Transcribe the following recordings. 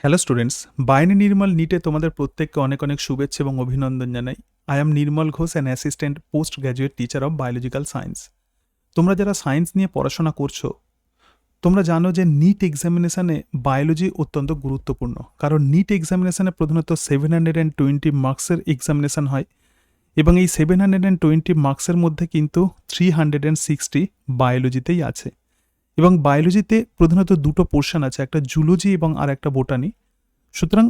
Hello students, বায়নি নির্মল নিটে তোমাদের প্রত্যেককে অনেক অনেক শুভেচ্ছা এবং অভিনন্দন জানাই। I am Nirmal Ghosh, an assistant post graduate teacher of biological science. তোমরা যারা সায়েন্স নিয়ে পড়াশোনা করছো, তোমরা জানো যে নিট এক্সামিনেশানে বায়োলজি অত্যন্ত গুরুত্বপূর্ণ। কারণ নিট এক্সামিনেশানে প্রধানত 720 মার্কসের এক্সামিনেশান হয় এবং এই 720 মার্কসের মধ্যে কিন্তু 360 বায়োলজিতেই আছে। এবং বায়োলজিতে প্রধানত দুটো পোর্শন আছে, একটা জুলজি এবং আর একটা বোটানি। সুতরাং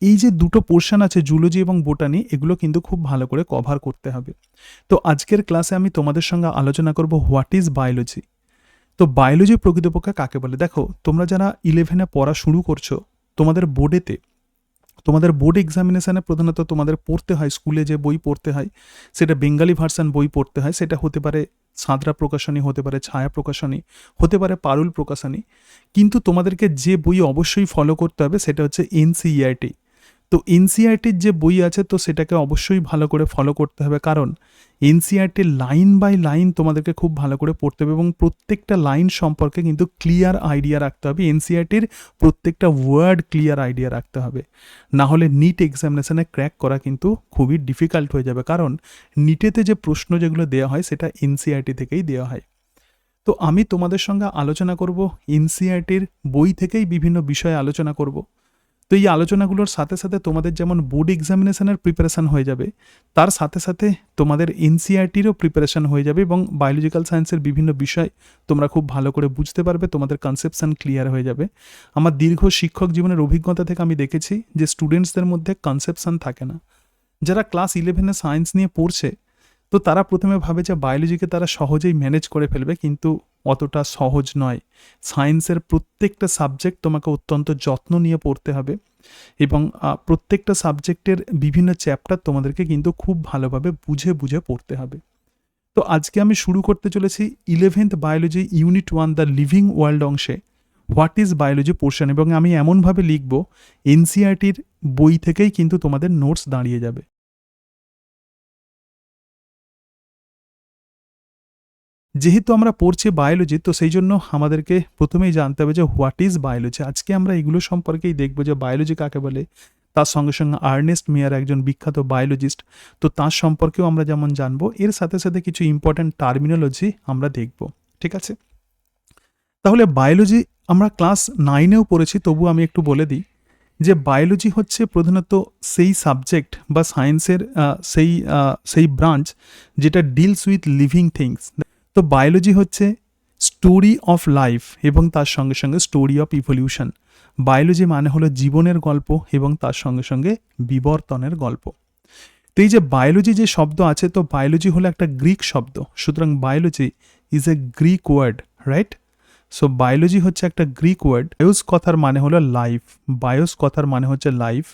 এই যে দুটো পোর্শন আছে জুলজি এবং বোটানি, এগুলো কিন্তু খুব ভালো করে কভার করতে হবে। তো আজকের ক্লাসে আমি তোমাদের সঙ্গে আলোচনা করব হোয়াট ইজ বায়োলজি। তো বায়োলজি প্রকৃতপক্ষে কাকে বলে? দেখো, তোমরা যারা 11-এ পড়া শুরু করছো, তোমাদের বোর্ড এক্সামিনেশানে প্রধানত তোমাদের পড়তে হয়, স্কুলে যে বই পড়তে হয় সেটা বেঙ্গলি ভার্সন বই পড়তে হয়। সেটা হতে পারে সাঁতরা প্রকাশনী, হতে পারে ছায়া প্রকাশনী, হতে পারে পারুল প্রকাশনী। কিন্তু তোমাদেরকে যে বই অবশ্যই ফলো করতে হবে সেটা হচ্ছে এনসিইআরটি। তো এনসিইআরটির যে বই আছে তো সেটাকে অবশ্যই ভালো করে ফলো করতে হবে, কারণ এনসিইআরটির লাইন বাই লাইন তোমাদেরকে খুব ভালো করে পড়তে হবে এবং প্রত্যেকটা লাইন সম্পর্কে কিন্তু ক্লিয়ার আইডিয়া রাখতে হবে। এনসিইআরটির প্রত্যেকটা ওয়ার্ড ক্লিয়ার আইডিয়া রাখতে হবে, না হলে নিট এক্সামিনেশানে ক্র্যাক করা কিন্তু খুবই ডিফিকাল্ট হয়ে যাবে। কারণ নিটেতে যে প্রশ্ন যেগুলো দেওয়া হয় সেটা এনসিইআরটি থেকেই দেওয়া হয়। তো আমি তোমাদের সঙ্গে আলোচনা করব এনসিইআরটির বই থেকেই বিভিন্ন বিষয়ে আলোচনা করব। তো এই আলোচনাগুলোর সাথে সাথে তোমাদের যেমন বোর্ড এক্সামিনেশনের প্রিপারেশান হয়ে যাবে, তার সাথে সাথে তোমাদের এনসিইআরটিরও প্রিপারেশান হয়ে যাবে এবং বায়োলজিক্যাল সায়েন্সের বিভিন্ন বিষয় তোমরা খুব ভালো করে বুঝতে পারবে, তোমাদের কনসেপশন ক্লিয়ার হয়ে যাবে। আমার দীর্ঘ শিক্ষক জীবনের অভিজ্ঞতা থেকে আমি দেখেছি যে স্টুডেন্টসদের মধ্যে কনসেপশন থাকে না। যারা ক্লাস 11-এ সায়েন্স নিয়ে পড়ছে, তো তারা প্রথমে ভাবে যে বায়োলজিকে তারা সহজেই ম্যানেজ করে ফেলবে, কিন্তু অতটা সহজ নয়। সায়েন্সের প্রত্যেকটা সাবজেক্ট তোমাকে অত্যন্ত যত্ন নিয়ে পড়তে হবে এবং প্রত্যেকটা সাবজেক্টের বিভিন্ন চ্যাপ্টার তোমাদেরকে কিন্তু খুব ভালোভাবে বুঝে বুঝে পড়তে হবে। তো আজকে আমি শুরু করতে চলেছি 11th biology unit 1 the living world অংশে হোয়াট ইজ বায়োলজি পোর্শন, এবং আমি এমনভাবে লিখব এনসিইআরটির বই থেকেই কিন্তু তোমাদের নোটস দাঁড়িয়ে যাবে। যেহেতু আমরা পড়ছি বায়োলজি, তো সেই জন্য আমাদেরকে প্রথমেই জানতে হবে যে হোয়াট ইজ বায়োলজি। আজকে আমরা এগুলো সম্পর্কেই দেখব যে বায়োলজি কাকে বলে। তার সঙ্গে সঙ্গে আর্নেস্ট মেয়ার একজন বিখ্যাত বায়োলজিস্ট, তো তার সম্পর্কেও আমরা যেমন জানবো, এর সাথে সাথে কিছু ইম্পর্ট্যান্ট টার্মিনোলজি আমরা দেখব। ঠিক আছে, তাহলে বায়োলজি আমরা ক্লাস 9-এও পড়েছি, তবু আমি একটু বলে দিই যে বায়োলজি হচ্ছে প্রধানত সেই সাবজেক্ট বা সায়েন্সের সেই ব্রাঞ্চ যেটা ডিলস উইথ লিভিং থিংস। তো বায়োলজি হচ্ছে স্টোরি অফ লাইফ এবং তার সঙ্গে সঙ্গে স্টোরি অফ ইভলিউশন। বায়োলজি মানে হলো জীবনের গল্প এবং তার সঙ্গে সঙ্গে বিবর্তনের গল্প। তো এই যে বায়োলজি যে শব্দ আছে, তো বায়োলজি হলো একটা গ্রিক শব্দ, সুতরাং biology is a Greek word, right? So biology হচ্ছে একটা গ্রিক ওয়ার্ড। বায়োস কথার মানে হলো লাইফ, বায়োস কথার মানে হচ্ছে লাইফ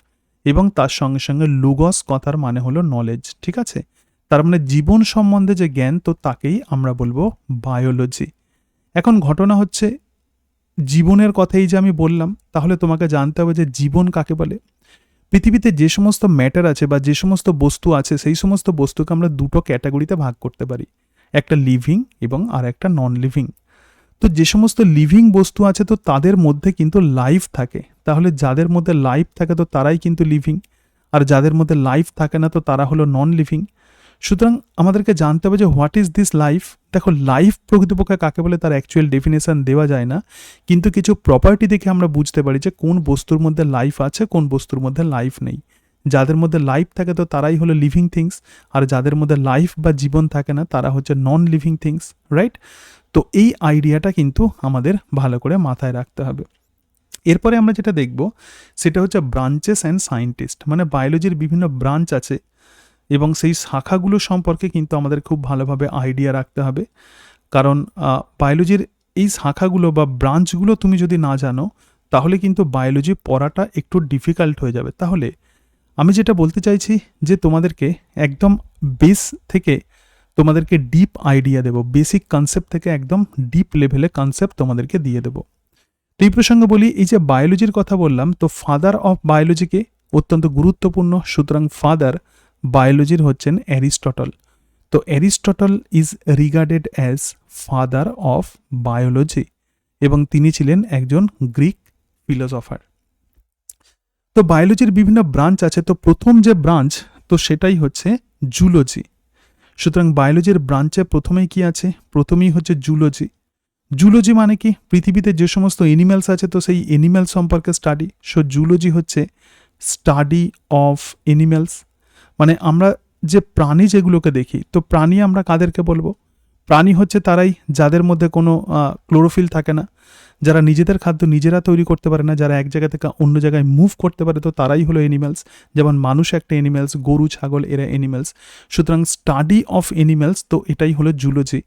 এবং তার সঙ্গে সঙ্গে লুগস কথার মানে হলো নলেজ। ঠিক আছে, তার মানে জীবন সম্বন্ধে যে জ্ঞান, তো তাকেই আমরা বলবো বায়োলজি। এখন ঘটনা হচ্ছে জীবনের কথাই যে আমি বললাম, তাহলে তোমাকে জানতে হবে যে জীবন কাকে বলে। পৃথিবীতে যে সমস্ত ম্যাটার আছে বা যে সমস্ত বস্তু আছে, সেই সমস্ত বস্তুকে আমরা দুটো ক্যাটাগরিতে ভাগ করতে পারি, একটা লিভিং এবং আর একটা নন লিভিং। তো যে সমস্ত লিভিং বস্তু আছে, তো তাদের মধ্যে কিন্তু লাইফ থাকে। তাহলে যাদের মধ্যে লাইফ থাকে তো তারাই কিন্তু লিভিং, আর যাদের মধ্যে লাইফ থাকে না তো তারা হলো নন লিভিং। সুতরাং আমাদেরকে জানতে হবে যে হোয়াট ইজ দিস লাইফ। দেখো, লাইফ প্রকৃতপক্ষে কাকে বলে তার অ্যাকচুয়াল ডেফিনেশন দেওয়া যায় না, কিন্তু কিছু প্রপার্টি দেখে আমরা বুঝতে পারি যে কোন বস্তুর মধ্যে লাইফ আছে, কোন বস্তুর মধ্যে লাইফ নেই। যাদের মধ্যে লাইফ থাকে তো তারাই হলো লিভিং থিংস, আর যাদের মধ্যে লাইফ বা জীবন থাকে না তারা হচ্ছে নন লিভিং থিংস, রাইট? তো এই আইডিয়াটা কিন্তু আমাদের ভালো করে মাথায় রাখতে হবে। এরপরে আমরা যেটা দেখব সেটা হচ্ছে ব্রাঞ্চেস অ্যান্ড সায়েন্টিস্ট। মানে বায়োলজির বিভিন্ন ব্রাঞ্চ আছে এবং সেই শাখাগুলো সম্পর্কে কিন্তু আমাদের খুব ভালোভাবে আইডিয়া রাখতে হবে। কারণ বায়োলজির এই শাখাগুলো বা ব্রাঞ্চগুলো তুমি যদি না জানো, তাহলে কিন্তু বায়োলজি পড়াটা একটু ডিফিকাল্ট হয়ে যাবে। তাহলে আমি যেটা বলতে চাইছি যে তোমাদেরকে একদম বেস থেকে তোমাদেরকে ডিপ আইডিয়া দেবো, বেসিক কনসেপ্ট থেকে একদম ডিপ লেভেলে কনসেপ্ট তোমাদেরকে দিয়ে দেবো। তো এই প্রসঙ্গে বলি, এই যে বায়োলজির কথা বললাম, তো ফাদার অফ বায়োলজিকে অত্যন্ত গুরুত্বপূর্ণ। সুতরাং ফাদার বায়োলজির হচ্ছেন অ্যারিস্টটল। তো Aristotle is regarded as father of biology এবং তিনি ছিলেন একজন গ্রিক ফিলোসফার। তো বায়োলজির বিভিন্ন ব্রাঞ্চ আছে, তো প্রথম যে ব্রাঞ্চ তো সেটাই হচ্ছে জুলজি। সুতরাং বায়োলজির ব্রাঞ্চে প্রথমেই কি আছে, প্রথমেই হচ্ছে জুলজি। জুলজি মানে কি, পৃথিবীতে যে সমস্ত এনিম্যালস আছে তো সেই এনিম্যাল সম্পর্কে স্টাডি। সো জুলজি হচ্ছে স্টাডি অফ এনিম্যালস, মানে আমরা যে প্রাণী যেগুলোকে দেখি, তো প্রাণী আমরা কাদেরকে বলবো, প্রাণী হচ্ছে তারাই যাদের মধ্যে কোনো ক্লোরোফিল থাকে না, যারা নিজেদের খাদ্য নিজেরা তৈরি করতে পারে না, যারা এক জায়গা থেকে অন্য জায়গায় মুভ করতে পারে, তো তারাই হলো এনিম্যালস। যেমন মানুষ একটা এনিম্যালস, গরু ছাগল এরা এনিম্যালস। সুতরাং স্টাডি অফ এনিম্যালস, তো এটাই হলো জুলজি।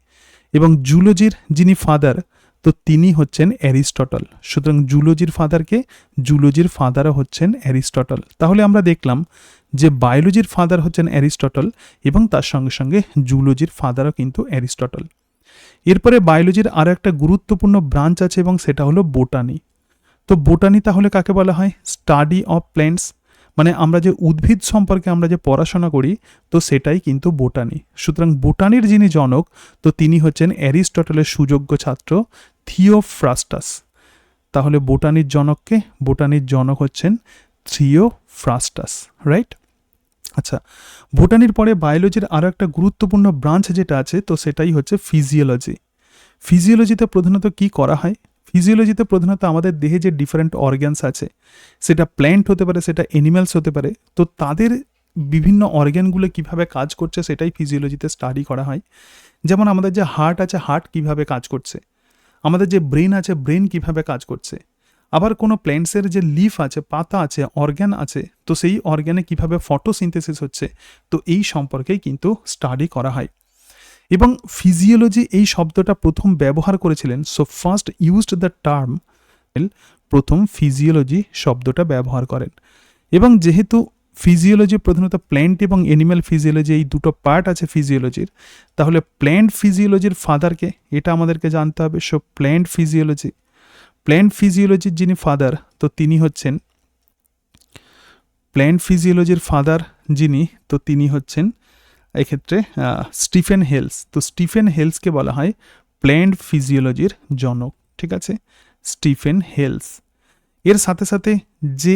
এবং জুলজির যিনি ফাদার তো তিনি হচ্ছেন অ্যারিস্টটল। সুতরাং জুলজির ফাদারকে, জুলজির ফাদারও হচ্ছেন অ্যারিস্টটল। তাহলে আমরা দেখলাম যে বায়োলজির ফাদার হচ্ছেন অ্যারিস্টটল এবং তার সঙ্গে সঙ্গে জুলজির ফাদারও কিন্তু অ্যারিস্টটল। এরপরে বায়োলজির আরও একটা গুরুত্বপূর্ণ ব্রাঞ্চ আছে এবং সেটা হলো বোটানি। তো বোটানি তাহলে কাকে বলা হয়, স্টাডি অফ প্ল্যান্টস, মানে আমরা যে উদ্ভিদ সম্পর্কে আমরা যে পড়াশোনা করি তো সেটাই কিন্তু বোটানি। সুতরাং বোটানির যিনি জনক তো তিনি হচ্ছেন অ্যারিস্টটলের সুযোগ্য ছাত্র থিওফ্রাস্টাস। তাহলে বোটানির জনককে, বোটানির জনক হচ্ছেন থিওফ্রাস্টাস, রাইট। আচ্ছা, বোটানির পরে বায়োলজির আরও একটা গুরুত্বপূর্ণ ব্রাঞ্চ যেটা আছে তো সেটাই হচ্ছে ফিজিওলজি। ফিজিওলজিতে প্রধানত কি করা হয়, ফিজিওলজিতে প্রধানত আমাদের দেহে যে ডিফারেন্ট অর্গ্যানস আছে, সেটা প্ল্যান্ট হতে পারে, সেটা এনিম্যালস হতে পারে, তো তাদের বিভিন্ন অর্গ্যানগুলো কিভাবে কাজ করছে সেটাই ফিজিওলজিতে স্টাডি করা হয়। যেমন আমাদের যে হার্ট আছে, হার্ট কিভাবে কাজ করছে, আমাদের যে ব্রেন আছে, ব্রেন কিভাবে কাজ করছে, আবার কোনো প্ল্যান্টসের যে লিফ আছে, পাতা আছে, অর্গ্যান আছে, তো সেই অর্গ্যানে কিভাবে ফটোসিনথেসিস হচ্ছে, তো এই সম্পর্কেই কিন্তু স্টাডি করা হয়। এবং ফিজিওলজি এই শব্দটা প্রথম ব্যবহার করেছিলেন, so first used the term, প্রথম ফিজিওলজি শব্দটা ব্যবহার করেন। এবং যেহেতু ফিজিওলজি প্রধানত প্ল্যান্ট এবং অ্যানিম্যাল ফিজিওলজি এই দুটো পার্ট আছে ফিজিওলজির, তাহলে প্ল্যান্ট ফিজিওলজির ফাদারকে এটা আমাদেরকে জানতে হবে। সো প্ল্যান্ট ফিজিওলজি, প্ল্যান্ট ফিজিওলজির যিনি ফাদার তো তিনি হচ্ছেন, প্ল্যান্ট ফিজিওলজির ফাদার যিনি তো তিনি হচ্ছেন এক্ষেত্রে স্টিফেন হেলস। তো স্টিফেন হেলসকে বলা হয় প্ল্যান্ট ফিজিওলজির জনক, ঠিক আছে, স্টিফেন হেলস। এর সাথে সাথে যে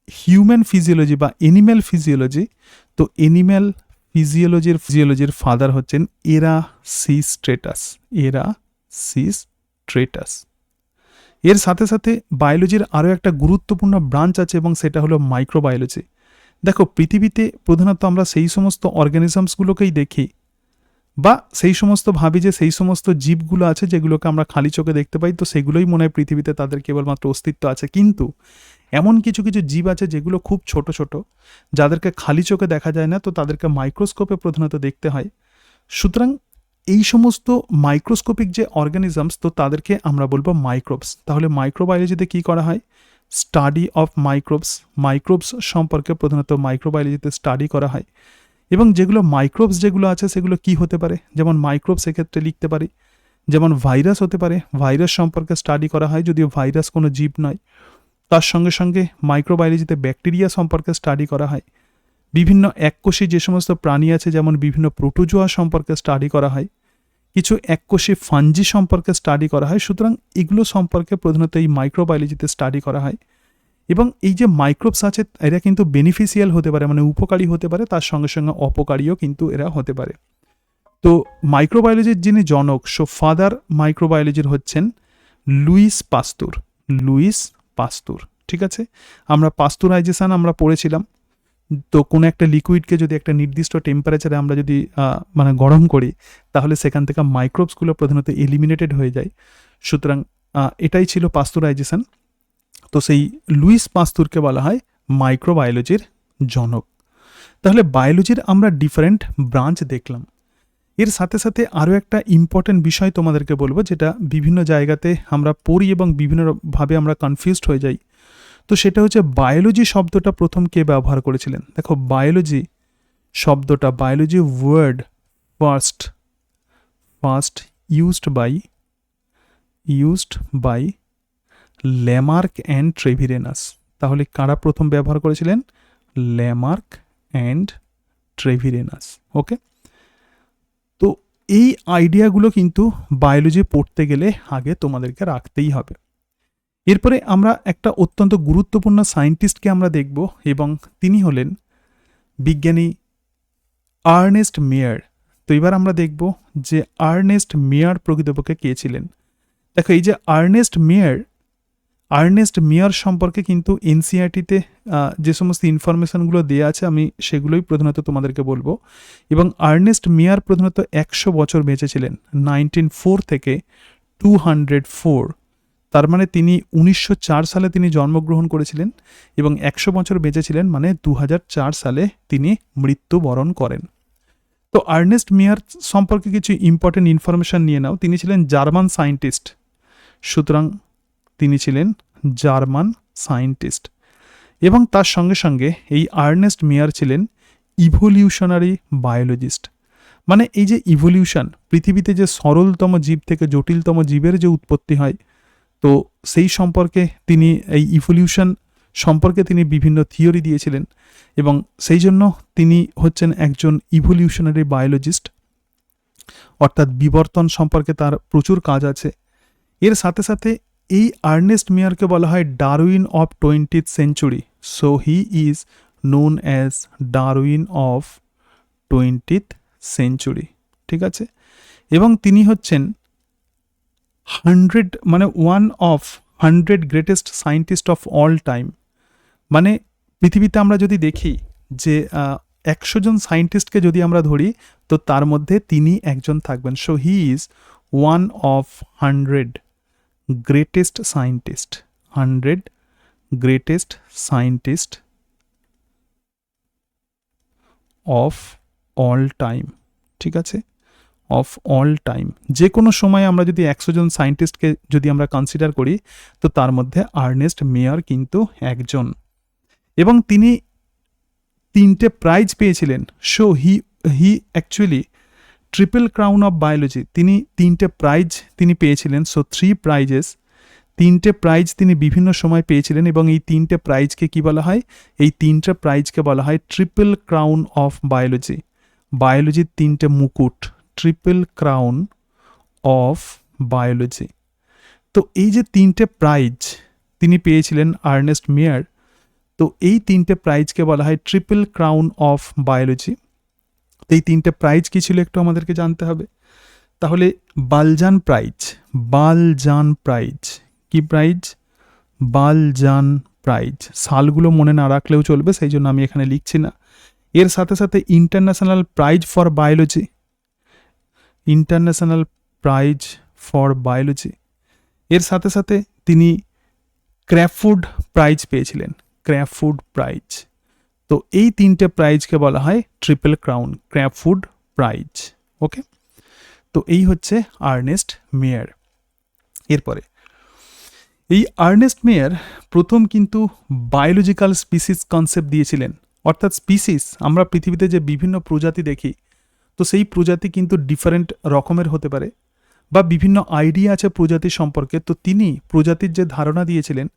হিউম্যান ফিজিওলজি বা এনিম্যাল ফিজিওলজি, তো এনিম্যাল ফিজিওলজির ফাদার হচ্ছেন এরাসিস্ট্রেটাস, এরাসিস্ট্রেটাস। এর সাথে সাথে বায়োলজির আরও একটা গুরুত্বপূর্ণ ব্রাঞ্চ আছে এবং সেটা হলো মাইক্রোবায়োলজি। দেখো, পৃথিবীতে প্রধানত আমরা সেই সমস্ত অর্গানিজমসগুলোকেই দেখি বা সেই সমস্ত ভাবি যে সেই সমস্ত জীবগুলো আছে যেগুলোকে আমরা খালি চোখে দেখতে পাই, তো সেগুলোই মনে হয় পৃথিবীতে তাদের কেবলমাত্র অস্তিত্ব আছে। কিন্তু এমন কিছু কিছু জীব আছে যেগুলো খুব ছোট ছোট, যাদেরকে খালি চোখে দেখা যায় না, তো তাদেরকে মাইক্রোস্কোপে প্রধানত দেখতে হয়। সুতরাং এই সমস্ত মাইক্রোস্কোপিক যে অর্গানিজমস তো তাদেরকে আমরা বলবো মাইক্রোবস। তাহলে মাইক্রোবায়োলজিতে কি করা হয়, স্টাডি অফ মাইক্রোবস, মাইক্রোবস সম্পর্কে প্রধানত মাইক্রোবায়োলজিতে স্টাডি করা হয়। এবং যেগুলো মাইক্রোবস যেগুলো আছে সেগুলো কি হতে পারে, যেমন মাইক্রোবস এক্ষেত্রে লিখতে পারি, যেমন ভাইরাস হতে পারে, ভাইরাস সম্পর্কে স্টাডি করা হয়, যদিও ভাইরাস কোনো জীব নয়। তার সঙ্গে সঙ্গে মাইক্রোবায়োলজিতে ব্যাকটেরিয়া সম্পর্কে স্টাডি করা হয়। বিভিন্ন এককোষী যে সমস্ত প্রাণী আছে, যেমন বিভিন্ন প্রোটোজোয়া সম্পর্কে স্টাডি করা হয়, কিছু এককোষী ফাঞ্জি সম্পর্কে স্টাডি করা হয়। সুতরাং এগুলো সম্পর্কে প্রধানত এই মাইক্রোবায়োলজিতে স্টাডি করা হয়। এবং এই যে মাইক্রোবস আছে এরা কিন্তু বেনিফিশিয়াল হতে পারে, মানে উপকারী হতে পারে, তার সঙ্গে সঙ্গে অপকারীও কিন্তু এরা হতে পারে। তো মাইক্রোবায়োলজির যিনি জনক, সো ফাদার মাইক্রোবায়োলজির হচ্ছেন লুইস পাস্তুর, লুইস পাস্তুর, ঠিক আছে। আমরা পাস্তুরাইজেশন আমরা পড়েছিলাম। তো কোনো একটা লিকুইডকে যদি একটা নির্দিষ্ট টেম্পারেচারে আমরা যদি মানে গরম করি, তাহলে সেখান থেকে মাইক্রোবসগুলো প্রধানত এলিমিনেটেড হয়ে যায়। সুতরাং এটাই ছিল পাস্তুরাইজেশন। তো সেই লুইস পাস্তুরকে বলা হয় মাইক্রোবায়োলজির জনক। তাহলে বায়োলজির আমরা ডিফারেন্ট ব্রাঞ্চ দেখলাম। এর সাথে সাথে আরও একটা ইম্পর্টেন্ট বিষয় তোমাদেরকে বলবো, যেটা বিভিন্ন জায়গাতে আমরা পড়ি এবং বিভিন্নভাবে আমরা কনফিউজড হয়ে যাই। তো সেটা হচ্ছে বায়োলজি শব্দটা প্রথম কে ব্যবহার করেছিলেন। দেখো, বায়োলজি শব্দটা, biology word first used by Lamarck and Treviranus. তাহলে কারা প্রথম ব্যবহার করেছিলেন, ল্যামার্ক অ্যান্ড ট্রেভিরেনাস। ওকে, তো এই আইডিয়াগুলো কিন্তু বায়োলজি পড়তে গেলে আগে তোমাদেরকে রাখতেই হবে। এরপরে আমরা একটা অত্যন্ত গুরুত্বপূর্ণ সায়েন্টিস্টকে আমরা দেখব, এবং তিনি হলেন বিজ্ঞানী আর্নেস্ট মেয়ার। তো এবার আমরা দেখব যে আর্নেস্ট মেয়ার প্রকৃতপক্ষে কে ছিলেন। দেখো, এই যে আর্নেস্ট মেয়ার সম্পর্কে কিন্তু এনসিইআরটিতে যে সমস্ত ইনফরমেশনগুলো দেওয়া আছে আমি সেগুলোই প্রধানত তোমাদেরকে বলবো। এবং আর্নেস্ট মেয়ার প্রধানত 100 বছর বেঁচেছিলেন, 1904 থেকে 204। তার মানে তিনি 1904 সালে তিনি জন্মগ্রহণ করেছিলেন এবং 100 বছর বেঁচেছিলেন, মানে 2004 সালে তিনি মৃত্যুবরণ করেন। তো আর্নেস্ট মেয়ার সম্পর্কে কিছু ইম্পর্টেন্ট ইনফরমেশন নিয়ে নাও। তিনি ছিলেন জার্মান সায়েন্টিস্ট, সুতরাং তিনি ছিলেন জার্মান সায়েন্টিস্ট। এবং তার সঙ্গে সঙ্গে এই আর্নেস্ট মেয়ার ছিলেন ইভলিউশনারি বায়োলজিস্ট। মানে এই যে ইভলিউশন, পৃথিবীতে যে সরলতম জীব থেকে জটিলতম জীবের যে উৎপত্তি হয়, তো সেই সম্পর্কে তিনি, এই ইভলিউশন সম্পর্কে তিনি বিভিন্ন থিওরি দিয়েছিলেন, এবং সেই জন্য তিনি হচ্ছেন একজন ইভলিউশনারি বায়োলজিস্ট, অর্থাৎ বিবর্তন সম্পর্কে তার প্রচুর কাজ আছে। এর সাথে সাথে এই আর্নেস্ট মেয়ারকে বলা হয় Darwin of 20th century. So he is known as Darwin of 20th century, ঠিক আছে। এবং তিনি হচ্ছেন 100, মানে 1 of 100 greatest scientist of all time. মানে পৃথিবীতে আমরা যদি দেখি যে 100 জন সায়েন্টিস্টকে যদি আমরা ধরি, তো তার মধ্যে তিনি একজন থাকবেন। So he is 1 of 100 greatest scientist, 100 greatest scientist of all time, ঠিক আছে, অফ অল টাইম। যে কোনো সময় আমরা যদি 100 জন সায়েন্টিস্টকে যদি আমরা কনসিডার করি, তো তার মধ্যে আর্নেস্ট মেয়ার কিন্তু একজন। এবং তিনি 3টে প্রাইজ পেয়েছিলেন। So he actually triple crown of biology, তিনি 3টে প্রাইজ তিনি পেয়েছিলেন। সো 3 প্রাইজেস, 3টে প্রাইজ তিনি বিভিন্ন সময় পেয়েছিলেন, এবং এই 3টে প্রাইজকে কি বলা হয়? এই 3টে প্রাইজকে বলা হয় ট্রিপল ক্রাউন অফ বায়োলজি, বায়োলজির 3টে মুকুট, ট্রিপল ক্রাউন অফ বায়োলজি। তো এই যে 3টে প্রাইজ তিনি পেয়েছিলেন আর্নেস্ট মেয়ার, তো এই 3টে প্রাইজকে বলা হয় ট্রিপল ক্রাউন অফ বায়োলজি। তো এই 3টে প্রাইজ কি ছিল একটু আমাদেরকে জানতে হবে। তাহলে বালজান প্রাইজ, বালজান প্রাইজ, কি প্রাইজ? বালজান প্রাইজ। সালগুলো মনে না রাখলেও চলবে, সেই জন্য আমি এখানে লিখছি না। এর সাথে সাথে international prize for biology, international prize for biology. এর সাথে সাথে তিনি ক্র্যাফোর্ড প্রাইজ পেয়েছিলেন, ক্র্যাফোর্ড প্রাইজ। তো এই 3টে প্রাইজকে বলা হয় ট্রিপল ক্রাউন, ক্র্যাফোর্ড প্রাইজ। ওকে, তো এই হচ্ছে আর্নেস্ট মেয়ার। এরপরে এই আর্নেস্ট মেয়ার প্রথম কিন্তু বায়োলজিক্যাল স্পিসিস কনসেপ্ট দিয়েছিলেন। অর্থাৎ স্পিসিস, আমরা পৃথিবীতে যে বিভিন্ন প্রজাতি দেখি, তো সেই প্রজাতি কিন্তু ডিফারেন্ট রকমের হতে পারে, বা বিভিন্ন আইডিয়া আছে প্রজাতি সম্পর্কে। তো তিনি প্রজাতির যে ধারণা দিয়েছিলেন,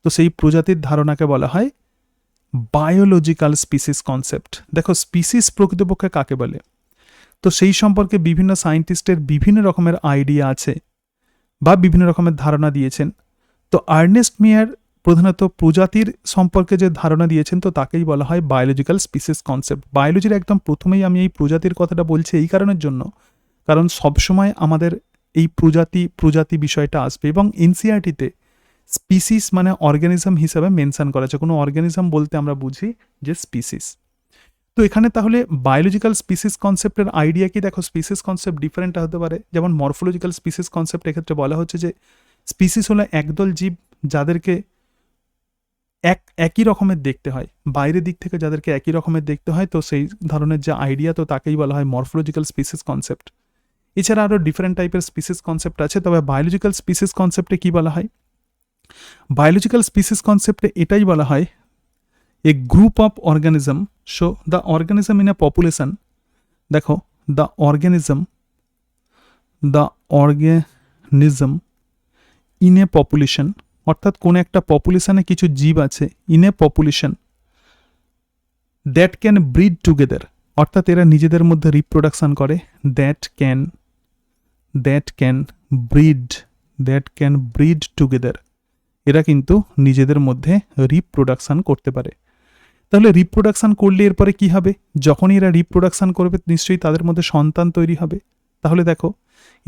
তো সেই প্রজাতির ধারণাকে বলা হয় বায়োলজিক্যাল স্পিসিস কনসেপ্ট। দেখো, স্পিসিস প্রকৃতপক্ষে কাকে বলে, তো সেই সম্পর্কে বিভিন্ন সায়েন্টিস্টের বিভিন্ন রকমের আইডিয়া আছে বা বিভিন্ন রকমের ধারণা দিয়েছেন। তো আর্নেস্ট মেয়ার প্রধানত প্রজাতির সম্পর্কে যে ধারণা দিয়েছেন, তো তাকেই বলা হয় বায়োলজিক্যাল স্পিসিস কনসেপ্ট। বায়োলজির একদম প্রথমেই আমি এই প্রজাতির কথাটা বলছি এই কারণের জন্য, কারণ সবসময় আমাদের এই প্রজাতি বিষয়টা আসবে, এবং এনসিইআরটিতে স্পিসিস মানে অর্গানিজম হিসাবে মেনশন করা আছে। কোনো অর্গানিজম বলতে আমরা বুঝি যে স্পিসিস। তো এখানে তাহলে বায়োলজিক্যাল স্পিসিস কনসেপ্টের আইডিয়া কি? দেখো, স্পিসিস কনসেপ্ট ডিফারেন্ট হতে পারে। যেমন মরফোলজিক্যাল স্পিসিস কনসেপ্ট, এক্ষেত্রে বলা হচ্ছে যে স্পিসিস হলো একদল জীব যাদেরকে একই রকমের দেখতে হয়, বাইরের দিক থেকে যাদেরকে একই রকমের দেখতে হয়, তো সেই ধরনের যে আইডিয়া, তো তাকেই বলা হয় মরফোলজিক্যাল স্পিসিস কনসেপ্ট। এছাড়া আরও ডিফারেন্ট টাইপের স্পিসিস কনসেপ্ট আছে, তবে বায়োলজিক্যাল স্পিসিস কনসেপ্টে কি বলা হয়? বায়োলজিক্যাল স্পিসিস কনসেপ্টে এটাই বলা হয় a group of organism. So the organism in a population, দেখো, the organism in a population, অর্থাৎ কোন একটা পপুলেশনে কিছু জীব আছে, in a population that can breed together, অর্থাৎ এরা নিজেদের মধ্যে রিপ্রোডাকশন করে, দ্যাট ক্যান ব্রিড টুগেদার, এরা কিন্তু নিজেদের মধ্যে রিপ্রোডাকশান করতে পারে। তাহলে রিপ্রোডাকশান করলে এরপরে কি হবে? যখনই এরা রিপ্রোডাকশান করবে নিশ্চয়ই তাদের মধ্যে সন্তান তৈরি হবে। তাহলে দেখো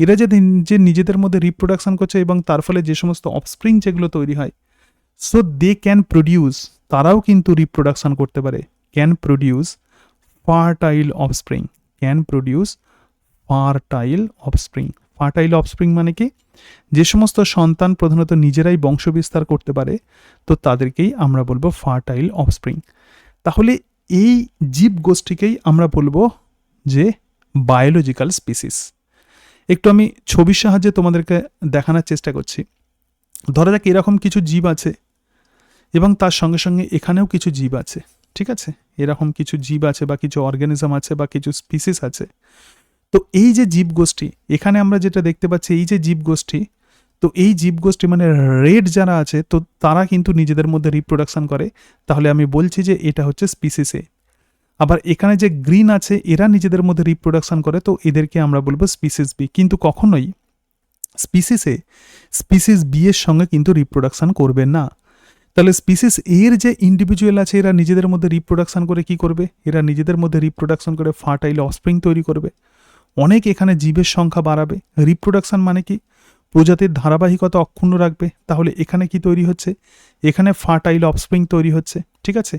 এরা যে নিজেদের মধ্যে রিপ্রোডাকশান করছে এবং তার ফলে যে সমস্ত অফস্প্রিং যেগুলো তৈরি হয়, সো দে ক্যান প্রডিউস, তারাও কিন্তু রিপ্রোডাকশান করতে পারে, can produce fertile offspring, can produce fertile offspring. Fertile offspring মানে কি? যে সমস্ত সন্তান প্রধানত নিজেরাই বংশবিস্তার করতে পারে, তো তাদেরকেই আমরা বলবো ফার্টাইল অফস্প্রিং। তাহলে এই জীব গোষ্ঠীকেই আমরা বলবো যে বায়োলজিক্যাল স্পিসিস। একটু আমি ছবির সাহায্যে তোমাদেরকে দেখানোর চেষ্টা করছি। ধরা যাক এরকম কিছু জীব আছে এবং তার সঙ্গে সঙ্গে এখানেও কিছু জীব আছে, ঠিক আছে? এরকম কিছু জীব আছে বা কিছু অর্গানিজম আছে বা কিছু স্পিসিস আছে। তো এই যে জীবগোষ্ঠী, এখানে আমরা যেটা দেখতে পাচ্ছি এই যে জীবগোষ্ঠী, তো এই জীবগোষ্ঠী মানে রেড যারা আছে, তো তারা কিন্তু নিজেদের মধ্যে রিপ্রোডাকশন করে। তাহলে আমি বলছি যে এটা হচ্ছে স্পিসিস এ। আবার এখানে যে গ্রিন আছে এরা নিজেদের মধ্যে রিপ্রোডাকশন করে, তো এদেরকে আমরা বলবো স্পিসিস বি। কিন্তু কখনোই স্পিসিস এ স্পিসিস বি এর সঙ্গে কিন্তু রিপ্রোডাকশন করবে না। তাহলে স্পিসিস এর যে ইন্ডিভিজুয়াল আছে এরা নিজেদের মধ্যে রিপ্রোডাকশন করে কি করবে? এরা নিজেদের মধ্যে রিপ্রোডাকশন করে ফার্টাইল অফস্প্রিং তৈরি করবে। অনেক এখানে জীবের সংখ্যা বাড়াবে। রিপ্রোডাকশন মানে কি? প্রজাতির ধারাবাহিকতা অক্ষুণ্ণ রাখবে। তাহলে এখানে কি তৈরি হচ্ছে? এখানে ফার্টাইল অফস্প্রিং তৈরি হচ্ছে, ঠিক আছে?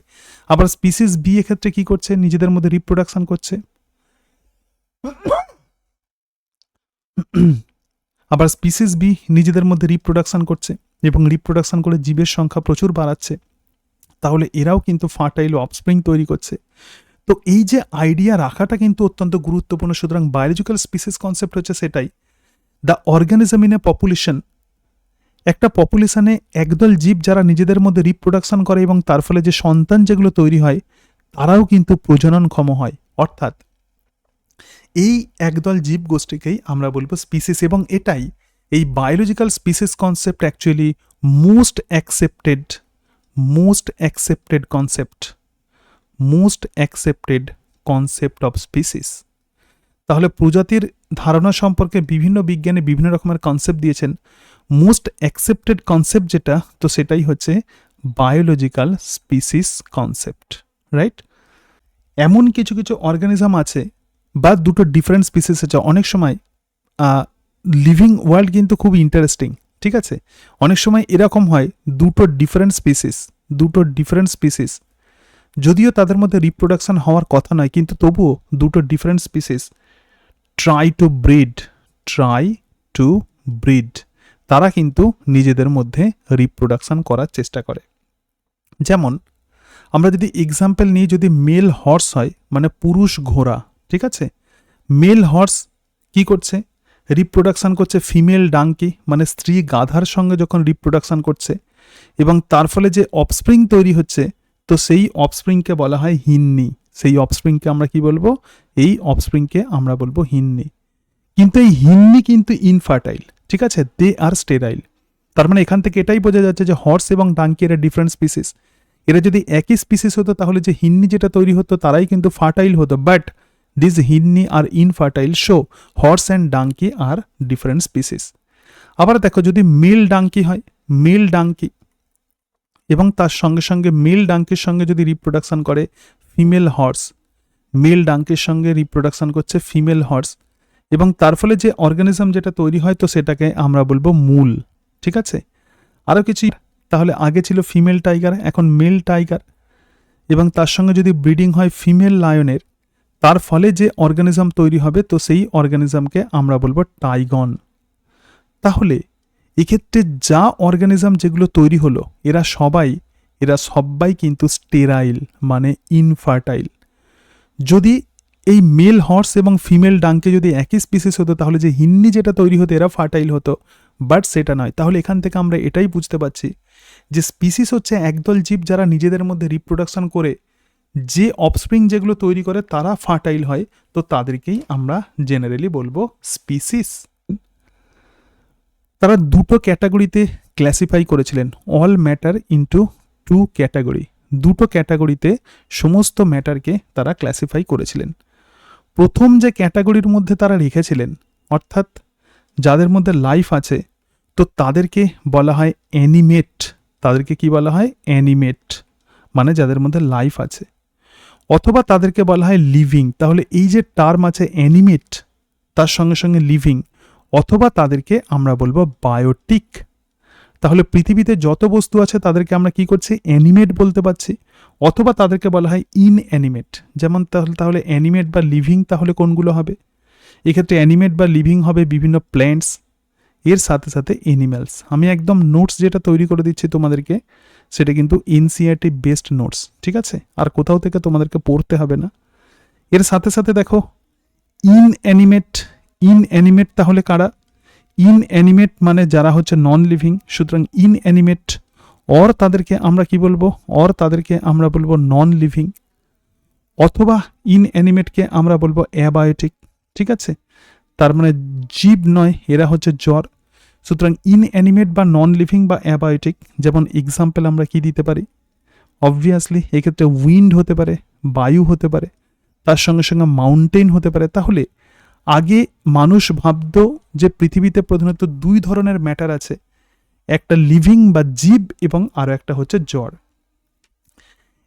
আবার স্পিসিস বি এক্ষেত্রে কি করছে? নিজেদের মধ্যে রিপ্রোডাকশন করছে। আবার স্পিসিস বি নিজেদের মধ্যে রিপ্রোডাকশন করছে এবং রিপ্রোডাকশন করে জীবের সংখ্যা প্রচুর বাড়াচ্ছে। তাহলে এরাও কিন্তু ফার্টাইল অফস্প্রিং তৈরি করছে। তো এই যে আইডিয়া রাখাটা কিন্তু অত্যন্ত গুরুত্বপূর্ণ। সুতরাং বায়োলজিক্যাল স্পিসিস কনসেপ্ট হচ্ছে সেটাই, the organism in a population. একটা পপুলেশনে একদল জীব যারা নিজেদের মধ্যে রিপ্রোডাকশন করে এবং তার ফলে যে সন্তান যেগুলো তৈরি হয় তারাও কিন্তু প্রজননক্ষম হয়। অর্থাৎ এই একদল জীব গোষ্ঠীকেই আমরা বলবো স্পিসিস। এবং এটাই এই biological species concept actually most accepted concept of species. তাহলে প্রজাতির ধারণা সম্পর্কে বিভিন্ন বিজ্ঞানী বিভিন্ন রকমের কনসেপ্ট দিয়েছেন। মোস্ট অ্যাকসেপ্টেড কনসেপ্ট যেটা, তো সেটাই হচ্ছে বায়োলজিক্যাল স্পিসিস কনসেপ্ট, রাইট? এমন কিছু কিছু অর্গানিজম আছে বা দুটো ডিফারেন্ট স্পিসিস আছে। অনেক সময় লিভিং ওয়ার্ল্ড কিন্তু খুব ইন্টারেস্টিং, ঠিক আছে? অনেক সময় এরকম হয় দুটো ডিফারেন্ট স্পিসিস যদিও তাদের মধ্যে রিপ্রোডাকশন হওয়ার কথা নয়, কিন্তু তবুও দুটো different species try to breed, তারা কিন্তু নিজেদের মধ্যে রিপ্রোডাকশন করার চেষ্টা করে। যেমন আমরা যদি এক্সাম্পল নিই, যদি মেল হর্স হয় মানে পুরুষ ঘোড়া, ঠিক আছে? মেল হর্স কি করছে? রিপ্রোডাকশন করছে ফিমেল ডাঙ্কি মানে স্ত্রী গাধার সঙ্গে যখন রিপ্রোডাকশন করছে এবং তার ফলে যে অফস্প্রিং তৈরি হচ্ছে, তো সেই অফস্প্রিংকে বলা হয় হিন্নি। সেই অফস্প্রিংকে আমরা কি বলবো? এই অফস্প্রিংকে আমরা বলবো হিন্নি। কিন্তু এই হিন্নি কিন্তু ইনফার্টাইল, ঠিক আছে? দে আর স্টেরাইল। তার মানে এখান থেকে এটাই বোঝা যাচ্ছে যে হর্স এবং ডাঙ্কি এরা ডিফারেন্ট স্পিসিস। এরা যদি একই স্পিসিস হতো তাহলে যে হিন্নি যেটা তৈরি হতো তারাই কিন্তু ফার্টাইল হতো, but this hinny are infertile, so horse and donkey are different species. আবার দেখো যদি মেল ডাঙ্কি হয়, মেল ডাঙ্কি এবং তার সঙ্গে সঙ্গে মেল ডাঙ্কির সঙ্গে যদি রিপ্রোডাকশন করে ফিমেল হর্স, মেল ডাঙ্কির সঙ্গে রিপ্রোডাকশন করছে ফিমেল হর্স এবং তার ফলে যে অর্গানিজম যেটা তৈরি হয় তো সেটাকে আমরা বলবো মূল, ঠিক আছে? আরও কিছু, তাহলে আগে ছিল ফিমেল টাইগার, এখন মেল টাইগার এবং তার সঙ্গে যদি ব্রিডিং হয় ফিমেল লায়নের, তার ফলে যে অর্গানিজম তৈরি হবে তো সেই অর্গানিজমকে আমরা বলবো টাইগন। তাহলে এক্ষেত্রে যা অর্গানিজম যেগুলো তৈরি হলো এরা সবাই কিন্তু স্টেরাইল মানে ইনফার্টাইল। যদি এই মেল হর্স এবং ফিমেল ডাঙ্কে যদি একই স্পিসিস হতো তাহলে যে হিন্নি যেটা তৈরি হতো এরা ফার্টাইল হতো, বাট সেটা নয়। তাহলে এখান থেকে আমরা এটাই বুঝতে পারছি যে স্পিসিস হচ্ছে একদল জীব যারা নিজেদের মধ্যে রিপ্রোডাকশন করে যে অফস্প্রিং যেগুলো তৈরি করে তারা ফার্টাইল হয়, তো তাদেরকেই আমরা জেনারেলি বলবো স্পিসিস। তারা দুটো ক্যাটাগরিতে ক্লাসিফাই করেছিলেন, all matter into two category. দুটো ক্যাটাগরিতে সমস্ত ম্যাটারকে তারা ক্লাসিফাই করেছিলেন। প্রথম যে ক্যাটাগরির মধ্যে তারা রেখেছিলেন, অর্থাৎ যাদের মধ্যে লাইফ আছে, তো তাদেরকে বলা হয় অ্যানিমেট। তাদেরকে কি বলা হয়? অ্যানিমেট, মানে যাদের মধ্যে লাইফ আছে। অথবা তাদেরকে বলা হয় লিভিং। তাহলে এই যে টার্ম আছে অ্যানিমেট, তার সঙ্গে সঙ্গে লিভিং, অথবা তাদেরকে আমরা বলবো বায়োটিক। তাহলে পৃথিবীতে যত বস্তু আছে তাদেরকে আমরা কি করছি? অ্যানিমেট বলতে পারছি। অথবা তাদেরকে বলা হয় ইনঅ্যানিমেট। যেমন তাহলে অ্যানিমেট বা লিভিং তাহলে কোনগুলো হবে? এক্ষেত্রে অ্যানিমেট বা লিভিং হবে বিভিন্ন প্ল্যান্টস, এর সাথে সাথে এনিম্যালস। আমি একদম নোটস যেটা তৈরি করে দিচ্ছি তোমাদেরকে, সেটা কিন্তু এনসিইআরটি বেসড নোটস, ঠিক আছে? আর কোথাও থেকে তোমাদেরকে পড়তে হবে না। এর সাথে সাথে দেখো ইনঅ্যানিমেট। ইনঅ্যানিমেট তাহলে কারা? ইনঅ্যানিমেট মানে যারা হচ্ছে নন লিভিং। সুতরাং ইনঅ্যানিমেট অর তাদেরকে আমরা কি বলবো? অর তাদেরকে আমরা বলবো নন লিভিং। অথবা ইনঅ্যানিমেটকে আমরা বলবো অ্যাবায়োটিক, ঠিক আছে? তার মানে জীব নয়, এরা হচ্ছে জ্বর। সুতরাং ইনঅ্যানিমেট বা নন লিভিং বা অ্যাবায়োটিক। যেমন এক্সাম্পল আমরা কি দিতে পারি? অবভিয়াসলি এক্ষেত্রে উইন্ড হতে পারে, বায়ু হতে পারে, তার সঙ্গে সঙ্গে মাউন্টেন হতে পারে। তাহলে আগে মানুষ ভাবত যে পৃথিবীতে প্রধানত দুই ধরনের ম্যাটার আছে, একটা লিভিং বা জীব এবং আরও একটা হচ্ছে জ্বর।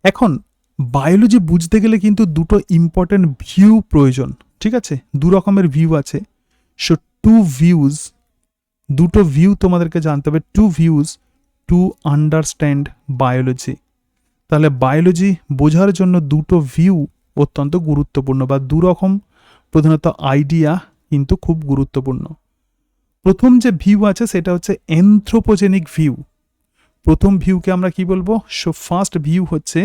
এখন বায়োলজি বুঝতে গেলে কিন্তু দুটো ইম্পর্টেন্ট ভিউ প্রয়োজন, ঠিক আছে? দু রকমের ভিউ আছে। সো দুটো ভিউ তোমাদেরকে জানতে হবে। Two views to understand biology. তাহলে বায়োলজি বোঝার জন্য দুটো ভিউ অত্যন্ত গুরুত্বপূর্ণ, বা দু রকম প্রধানত আইডিয়া কিন্তু খুব গুরুত্বপূর্ণ। প্রথম যে ভিউ আছে সেটা হচ্ছে অ্যানথ্রোপোজেনিক ভিউ। প্রথম ভিউকে আমরা কি বলবো? সো ফার্স্ট ভিউ হচ্ছে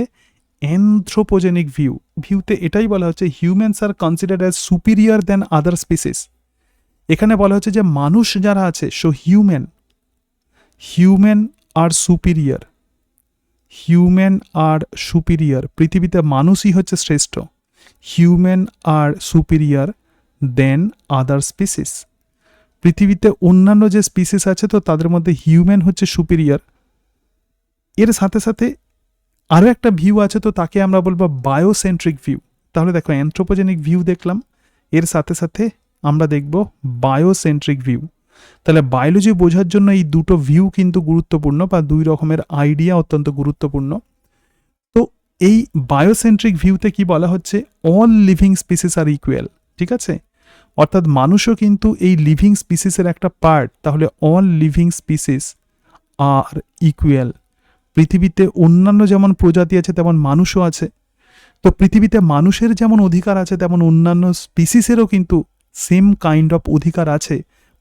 অ্যানথ্রোপোজেনিক ভিউ। ভিউতে এটাই বলা হচ্ছে হিউম্যানস আর কনসিডার্ড অ্যাজ সুপিরিয়র দ্যান আদার স্পিসিস। এখানে বলা হচ্ছে যে মানুষ যারা আছে, সো হিউম্যান আর সুপিরিয়র। হিউম্যান আর সুপিরিয়র, পৃথিবীতে মানুষই হচ্ছে শ্রেষ্ঠ। হিউম্যান আর সুপিরিয়র দেন আদার স্পিসিস। পৃথিবীতে অন্যান্য যে স্পিসিস আছে তো তাদের মধ্যে হিউম্যান হচ্ছে সুপিরিয়র। এর সাথে সাথে আরও একটা ভিউ আছে, তো তাকে আমরা বলবো বায়োসেন্ট্রিক ভিউ। তাহলে দেখো অ্যানথ্রোপোজেনিক ভিউ দেখলাম, এর সাথে সাথে আমরা দেখব বায়োসেন্ট্রিক ভিউ। তাহলে বায়োলজি বোঝার জন্য এই দুটো ভিউ কিন্তু গুরুত্বপূর্ণ, বা দুই রকমের আইডিয়া অত্যন্ত গুরুত্বপূর্ণ। তো এই বায়োসেন্ট্রিক ভিউতে কি বলা হচ্ছে? All living species are equal, ঠিক আছে? অর্থাৎ মানুষও কিন্তু এই লিভিং স্পিসিসের একটা পার্ট। তাহলে all living species are equal. পৃথিবীতে অন্যান্য যেমন প্রজাতি আছে তেমন মানুষও আছে। তো পৃথিবীতে মানুষের যেমন অধিকার আছে তেমন অন্যান্য স্পিসিসেরও কিন্তু সেম কাইন্ড অফ অধিকার আছে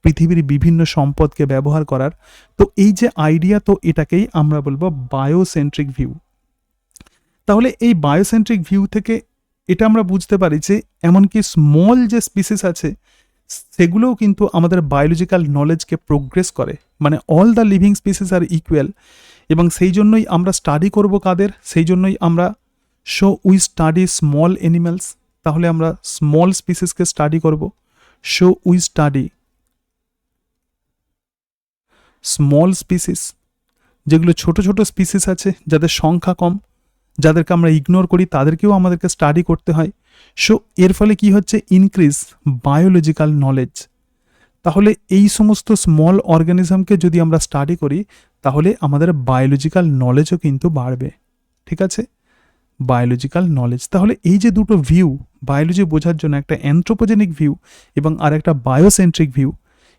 পৃথিবীর বিভিন্ন সম্পদকে ব্যবহার করার। তো এই যে আইডিয়া, তো এটাকেই আমরা বলবো বায়োসেন্ট্রিক ভিউ। তাহলে এই বায়োসেন্ট্রিক ভিউ থেকে এটা আমরা বুঝতে পারি যে এমনকি স্মল যে স্পিসিস আছে সেগুলোও কিন্তু আমাদের বায়োলজিক্যাল নলেজকে প্রোগ্রেস করে। মানে all the living species are equal. এবং সেই জন্যই আমরা স্টাডি করব কাদের? সেই জন্যই আমরা উই স্টাডি স্মল অ্যানিমালস। তাহলে আমরা স্মল স্পিসিসকে স্টাডি করব। উই স্টাডি স্মল স্পিসিস, যেগুলো ছোট ছোট স্পিসিস আছে যাদের সংখ্যা কম, যাদেরকে আমরা ইগনোর করি, তাদেরকেও আমাদেরকে স্টাডি করতে হয়। এর ফলে কি হচ্ছে? Increase biological knowledge. তাহলে এই সমস্ত স্মল অর্গানিজমকে যদি আমরা স্টাডি করি তাহলে আমাদের বায়োলজিক্যাল নলেজও কিন্তু বাড়বে, ঠিক আছে? Biological knowledge. তাহলে এই যে দুটো ভিউ বায়োলজি বোঝার জন্য, একটা অ্যানথ্রোপোজেনিক ভিউ এবং আর একটা বায়োসেন্ট্রিক ভিউ,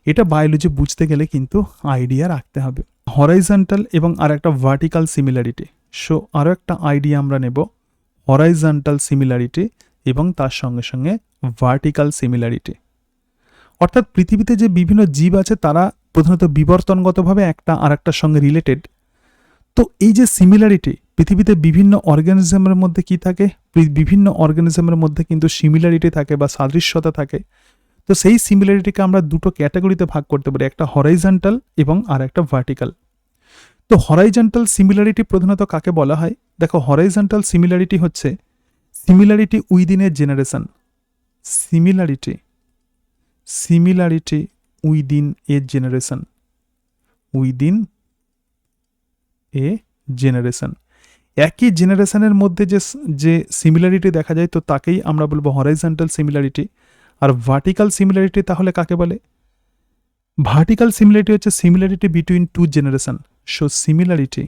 এটা বায়োলজি বুঝতে গেলে কিন্তু আইডিয়া রাখতে হবে। হরাইজন্টাল এবং আর একটা ভার্টিক্যাল সিমিলারিটি। আরও একটা আইডিয়া আমরা নেব, হরাইজন্টাল সিমিলারিটি এবং তার সঙ্গে সঙ্গে ভার্টিক্যাল সিমিলারিটি। অর্থাৎ পৃথিবীতে যে বিভিন্ন জীব আছে তারা প্রধানত বিবর্তনগতভাবে একটা আর একটার সঙ্গে রিলেটেড। তো এই যে সিমিলারিটি, পৃথিবীতে বিভিন্ন অর্গানিজমের মধ্যে কি থাকে? বিভিন্ন অর্গানিজমের মধ্যে কিন্তু সিমিলারিটি থাকে বা সাদৃশ্যতা থাকে। তো সেই সিমিলারিটিকে আমরা দুটো ক্যাটাগরিতে ভাগ করতে পারি, একটা হরাইজন্টাল এবং আর একটা ভার্টিক্যাল। তো হরাইজন্টাল সিমিলারিটি প্রধানত কাকে বলা হয়? দেখো, হরাইজন্টাল সিমিলারিটি হচ্ছে similarity within a generation. Similarity within a generation. Within a generation. একই জেনারেশনের মধ্যে যে সিমিলারিটি দেখা যায় তো তাকেই আমরা বলবো হরাইজন্টাল সিমিলারিটি। আর ভার্টিক্যাল সিমিলারিটি তাহলে কাকে বলে? ভার্টিক্যাল সিমিলারিটি হচ্ছে similarity between two generation. So similarity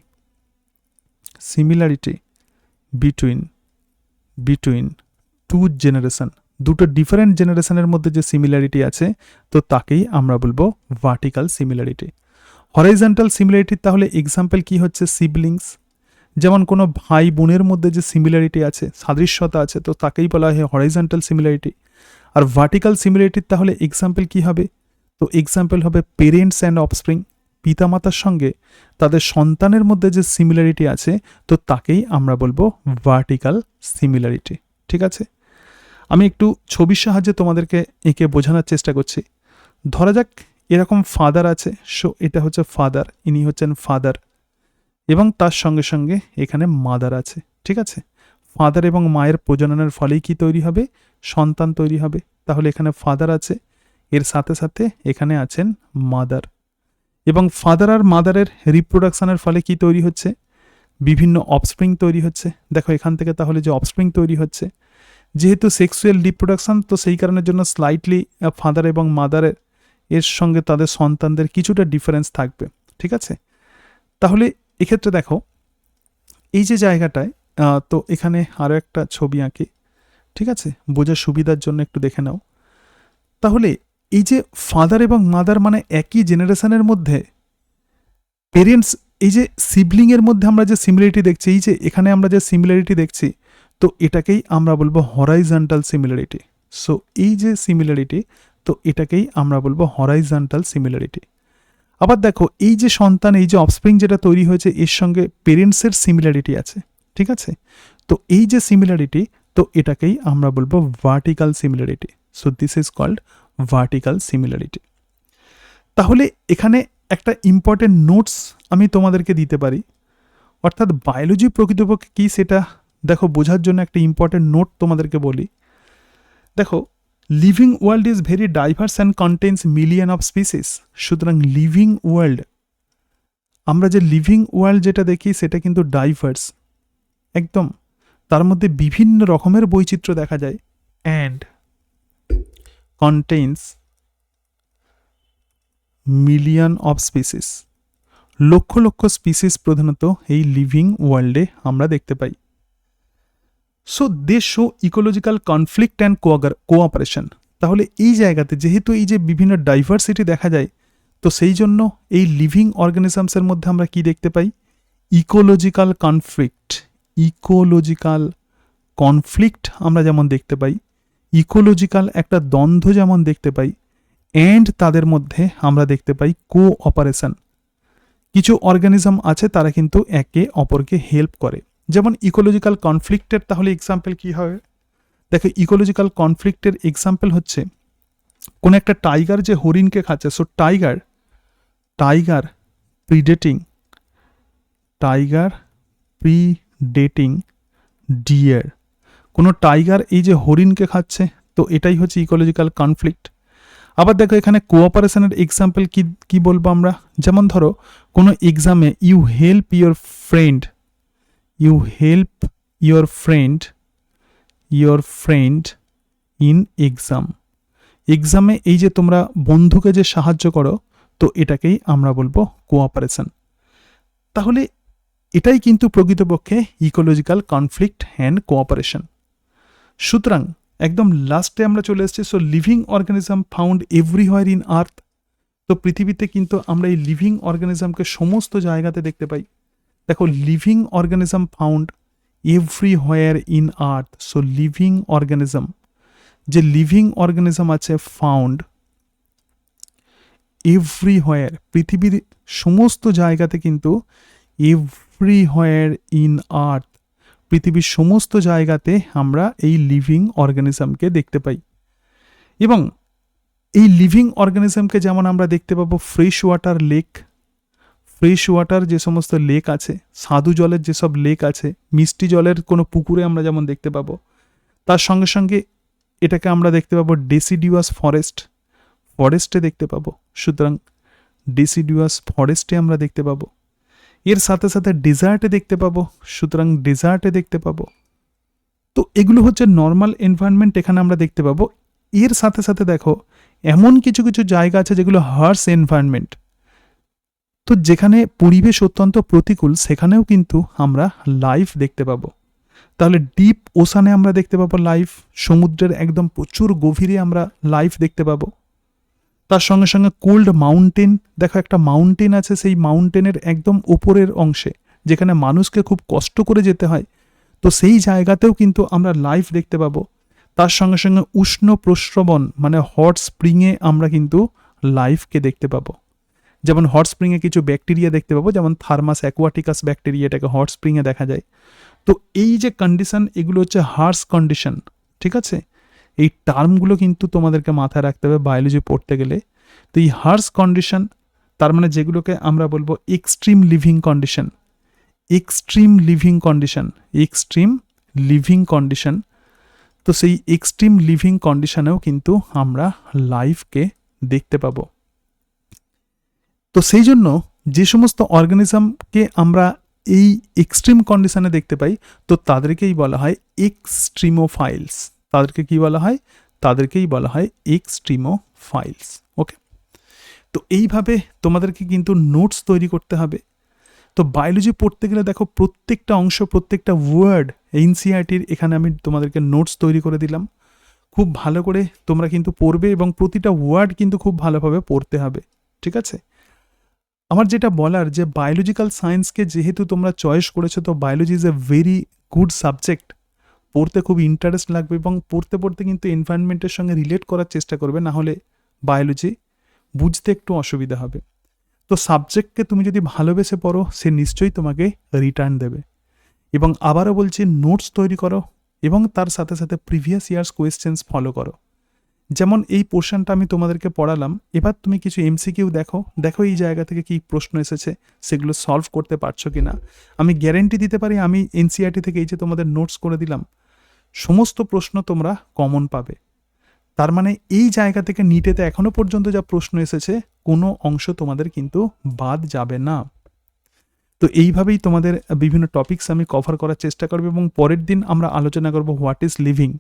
between two generation, দুটো ডিফারেন্ট জেনারেশনের মধ্যে যে সিমিলারিটি আছে তো তাকেই আমরা বলবো ভার্টিক্যাল সিমিলারিটি। হরাইজন্টাল সিমিলারিটি তাহলে এক্সাম্পল কি হচ্ছে? সিবলিংস, যেমন কোনো ভাই বোনের মধ্যে যে সিমিলারিটি আছে, সাদৃশ্যতা আছে, তো তাকেই বলা হয় হরাইজন্টাল সিমিলারিটি। আর ভার্টিক্যাল সিমিলারিটির তাহলে এক্সাম্পল কি হবে? তো এক্সাম্পল হবে পেরেন্টস অ্যান্ড অফস্প্রিং, পিতামাতার সঙ্গে তাদের সন্তানের মধ্যে যে সিমিলারিটি আছে তো তাকেই আমরা বলবো ভার্টিক্যাল সিমিলারিটি। ঠিক আছে, আমি একটু ছবির সাহায্যে তোমাদেরকে এঁকে বোঝানোর চেষ্টা করছি। ধরা যাক এরকম ফাদার আছে, সো এটা হচ্ছে ফাদার, ইনি হচ্ছেন ফাদার, এবং তার সঙ্গে সঙ্গে এখানে মাদার আছে। ঠিক আছে, ফাদার এবং মায়ের প্রজননের ফলেই কি তৈরি হবে? সন্তান তৈরি হবে। তাহলে এখানে ফাদার আছে, এর সাথে সাথে এখানে আছেন মাদার, এবং ফাদার আর মাদারের রিপ্রোডাকশনের ফলে কি তৈরি হচ্ছে? বিভিন্ন অফস্প্রিং তৈরি হচ্ছে। দেখো এখান থেকে তাহলে যে অফস্প্রিং তৈরি হচ্ছে, যেহেতু সেক্সুয়াল রিপ্রোডাকশন, তো সেই কারণের জন্য স্লাইটলি ফাদার এবং মাদারের এর সঙ্গে তাদের সন্তানদের কিছুটা ডিফারেন্স থাকবে। ঠিক আছে, তাহলে এক্ষেত্রে দেখো এই যে জায়গাটায়, তো এখানে আরও একটা ছবি আঁকি। ঠিক আছে, বোঝার সুবিধার জন্য একটু দেখে নাও। তাহলে এই যে ফাদার এবং মাদার মানে একই জেনারেশনের মধ্যে পেরেন্টস, এই যে সিবলিংয়ের মধ্যে আমরা যে সিমিলারিটি দেখছি, এই যে এখানে আমরা যে সিমিলারিটি দেখছি, তো এটাকেই আমরা বলবো হরাইজন্টাল সিমিলারিটি। সো এই যে সিমিলারিটি, তো এটাকেই আমরা বলবো হরাইজন্টাল সিমিলারিটি। আবার দেখো এই যে সন্তান, এই যে অফস্প্রিং যেটা তৈরি হয়েছে, এর সঙ্গে পেরেন্টসের সিমিলারিটি আছে। ঠিক আছে, তো এই যে সিমিলারিটি, তো এটাকেই আমরা বলবো vertical similarity. So this is called vertical similarity. তাহলে এখানে একটা ইম্পর্টেন্ট নোটস আমি তোমাদেরকে দিতে পারি, অর্থাৎ বায়োলজি প্রকৃতপক্ষে কী সেটা দেখো বোঝার জন্য একটা ইম্পর্টেন্ট নোট তোমাদেরকে বলি। দেখো, living world is very diverse and contains million of species. সুতরাং লিভিং ওয়ার্ল্ড, আমরা যে লিভিং ওয়ার্ল্ড যেটা দেখি সেটা কিন্তু ডাইভার্স একদম, তার মধ্যে বিভিন্ন রকমের বৈচিত্র্য দেখা যায়। And contains million of species, লক্ষ লক্ষ স্পিসিস প্রধানত এই লিভিং ওয়ার্ল্ডে আমরা দেখতে পাই। So they show ecological conflict and cooperation. তাহলে এই জায়গাতে যেহেতু এই যে বিভিন্ন ডাইভার্সিটি দেখা যায়, তো সেই জন্য এই লিভিং অর্গানিজমসের মধ্যে আমরা কি দেখতে পাই? ইকোলজিক্যাল কনফ্লিক্ট আমরা যেমন দেখতে পাই, ইকোলজিক্যাল একটা দ্বন্দ্ব যেমন দেখতে পাই, অ্যান্ড তাদের মধ্যে আমরা দেখতে পাই কোঅপারেশন। কিছু অর্গানিজম আছে তারা কিন্তু একে অপরকে হেল্প করে। যেমন ইকোলজিক্যাল কনফ্লিক্টের তাহলে এক্সাম্পল কি হবে? দেখো ইকোলজিক্যাল কনফ্লিক্টের এক্সাম্পল হচ্ছে কোন একটা টাইগার যে হরিণকে খাচ্ছে, সো টাইগার প্রিডেটিং ডিয়ার, কোনো টাইগার এই যে হরিণকে খাচ্ছে, তো এটাই হচ্ছে ইকোলজিক্যাল কনফ্লিক্ট। আবার দেখো এখানে কোঅপারেশনের এক্সাম্পল কি বলবো আমরা? যেমন ধরো কোনো এক্সামে you help your friend in এক্সামে এই যে তোমরা বন্ধুকে যে সাহায্য করো, তো এটাকেই আমরা বলবো কোঅপারেশন। তাহলে এটাই কিন্তু প্রকৃতপক্ষে ইকোলজিক্যাল কনফ্লিক্ট অ্যান্ড কোঅপারেশন। সুতরাং একদম লাস্টে আমরা চলে এসেছি। So living organism found everywhere in আর্থ, তো পৃথিবীতে কিন্তু আমরা এই লিভিং অর্গানিজমকে সমস্ত জায়গাতে দেখতে পাই। দেখো living organism found everywhere in earth. So living organism, যে লিভিং অর্গানিজম আছে ফাউন্ড এভরিহোয়ার, পৃথিবীর সমস্ত জায়গাতে কিন্তু এভরিহোয়ার ইন আর্থ, পৃথিবীর সমস্ত জায়গাতে আমরা এই লিভিং অর্গানিজমকে দেখতে পাই। এবং এই লিভিং অর্গানিজমকে যেমন আমরা দেখতে পাবো ফ্রেশ ওয়াটার যে সমস্ত লেক আছে, স্বাদু জলের যেসব লেক আছে, মিষ্টি জলের কোনো পুকুরে আমরা যেমন দেখতে পাবো, তার সঙ্গে সঙ্গে এটাকে আমরা দেখতে পাবো ডেসিডিউয়াস ফরেস্টে দেখতে পাবো। সুতরাং ডেসিডিউয়াস ফরেস্টে আমরা দেখতে পাবো, এর সাথে সাথে ডেজার্টে দেখতে পাবো, সুতরাং ডেজার্টে দেখতে পাবো। তো এগুলো হচ্ছে নর্মাল এনভায়রনমেন্ট, এখানে আমরা দেখতে পাবো। এর সাথে সাথে দেখো এমন কিছু কিছু জায়গা আছে যেগুলো হার্শ এনভায়রনমেন্ট, তো যেখানে পরিবেশ অত্যন্ত প্রতিকূল সেখানেও কিন্তু আমরা লাইফ দেখতে পাবো। তাহলে ডিপ ওশানে আমরা দেখতে পাবো লাইফ, সমুদ্রের একদম প্রচুর গভীরে আমরা লাইফ দেখতে পাবো। তার সঙ্গে সঙ্গে কোল্ড মাউন্টেন, দেখো একটা মাউন্টেন আছে, সেই মাউন্টেনের একদম উপরের অংশে যেখানে মানুষকে খুব কষ্ট করে যেতে হয়, তো সেই জায়গাতেও কিন্তু আমরা লাইফ দেখতে পাবো। তার সঙ্গে সঙ্গে উষ্ণ প্রস্রবণ মানে হট স্প্রিংয়ে আমরা কিন্তু লাইফকে দেখতে পাবো। যেমন হট স্প্রিংয়ে কিছু ব্যাকটেরিয়া দেখতে পাবো, যেমন থার্মাস অ্যাকোয়াটিকাস ব্যাকটেরিয়াটাকে হট স্প্রিংয়ে দেখা যায়। তো এই যে কন্ডিশন, এগুলো হচ্ছে হার্শ কন্ডিশন, ঠিক আছে? এই টার্মগুলো কিন্তু তোমাদেরকে মাথায় রাখতে হবে বায়োলজি পড়তে গেলে। তো এই হার্শ কন্ডিশন তার মানে যেগুলোকে আমরা বলবো extreme living condition, extreme living condition, extreme living condition. তো সেই এক্সট্রিম লিভিং কন্ডিশনেও কিন্তু আমরা লাইফকে দেখতে পাবো। তো সেই জন্য যে সমস্ত অর্গানিজমকে আমরা এই এক্সট্রিম কন্ডিশনে দেখতে পাই, তো তাদেরকেই বলা হয় এক্সট্রিমোফাইলস। তাদেরকে কি বলা হয়? তাদেরকেই বলা হয় এক্সট্রিমোফাইলস। ওকে, তো এইভাবে তোমাদেরকে কিন্তু নোটস তৈরি করতে হবে। তো বায়োলজি পড়তে গেলে দেখো প্রত্যেকটা অংশ, প্রত্যেকটা ওয়ার্ড এনসিইআরটির এখানে আমি তোমাদেরকে নোটস তৈরি করে দিলাম। খুব ভালো করে তোমরা কিন্তু পড়বে এবং প্রতিটা ওয়ার্ড কিন্তু খুব ভালোভাবে পড়তে হবে, ঠিক আছে? আমার যেটা বলার যে বায়োলজিক্যাল সায়েন্সকে যেহেতু তোমরা চয়েস করেছো, তো biology is a very good subject. পড়তে খুব ইন্টারেস্ট লাগবে এবং পড়তে পড়তে কিন্তু এনভায়রনমেন্টের সঙ্গে রিলেট করার চেষ্টা করবে, না হলে বায়োলজি বুঝতে একটু অসুবিধা হবে। তো সাবজেক্টকে তুমি যদি ভালোবেসে পড়ো, সে নিশ্চয়ই তোমাকে রিটার্ন দেবে। এবং আবারও বলছি, নোটস তৈরি করো এবং তার সাথে সাথে প্রিভিয়াস ইয়ার্স কোয়েশ্চেন্স ফলো করো। যেমন এই পোর্শনটা আমি তোমাদেরকে পড়ালাম, এবার তুমি কিছু এমসিকিউ দেখো, দেখো এই জায়গা থেকে কি প্রশ্ন এসেছে, সেগুলো সলভ করতে পারছো কিনা। আমি গ্যারেন্টি দিতে পারি, আমি এনসিইআরটি থেকে এই যে তোমাদের নোটস করে দিলাম, সমস্ত প্রশ্ন তোমরা কমন পাবে। তার মানে এই জায়গা থেকে নিটেতে এখনো পর্যন্ত যা প্রশ্ন এসেছে, কোনো অংশ তোমাদের কিন্তু বাদ যাবে না। তো এইভাবেই তোমাদের বিভিন্ন টপিকস আমি কভার করার চেষ্টা করব এবং পরের দিন আমরা আলোচনা করব হোয়াট ইজ লিভিং।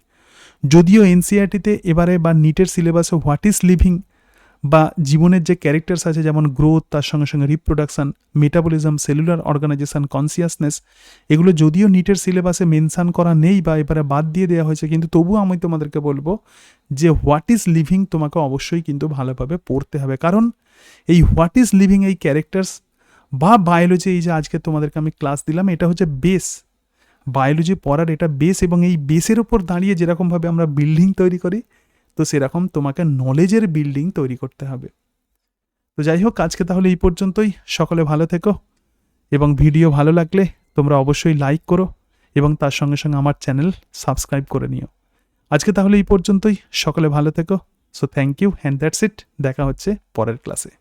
যদিও এনসিইআরটিতে এবারে বা নিটের সিলেবাসে হোয়াট ইজ লিভিং বা জীবনের যে ক্যারেক্টার্স আছে, যেমন গ্রোথ, তার সঙ্গে সঙ্গে reproduction, metabolism, cellular organization, consciousness, এগুলো যদিও নিটের সিলেবাসে মেনশান করা নেই বা এবারে বাদ দিয়ে দেওয়া হয়েছে, কিন্তু তবুও আমি তোমাদেরকে বলবো যে হোয়াট ইজ লিভিং তোমাকে অবশ্যই কিন্তু ভালোভাবে পড়তে হবে। কারণ এই হোয়াট ইজ লিভিং, এই ক্যারেক্টার্স বা বায়োলজি, এই যে আজকে তোমাদেরকে আমি ক্লাস দিলাম, এটা হচ্ছে বেস, বায়োলজি পড়ার এটা বেস। এবং এই বেসের ওপর দাঁড়িয়ে যেরকমভাবে আমরা বিল্ডিং তৈরি করি, তো সেরকম তোমাকে নলেজের বিল্ডিং তৈরি করতে হবে। তো যাই হোক, আজকে তাহলে এই পর্যন্তই। সকলে ভালো থেকো এবং ভিডিও ভালো লাগলে তোমরা অবশ্যই লাইক করো এবং তার সঙ্গে সঙ্গে আমার চ্যানেল সাবস্ক্রাইব করে নিও। আজকে তাহলে এই পর্যন্তই, সকলে ভালো থেকো। So thank you and that's it. দেখা হচ্ছে পরের ক্লাসে।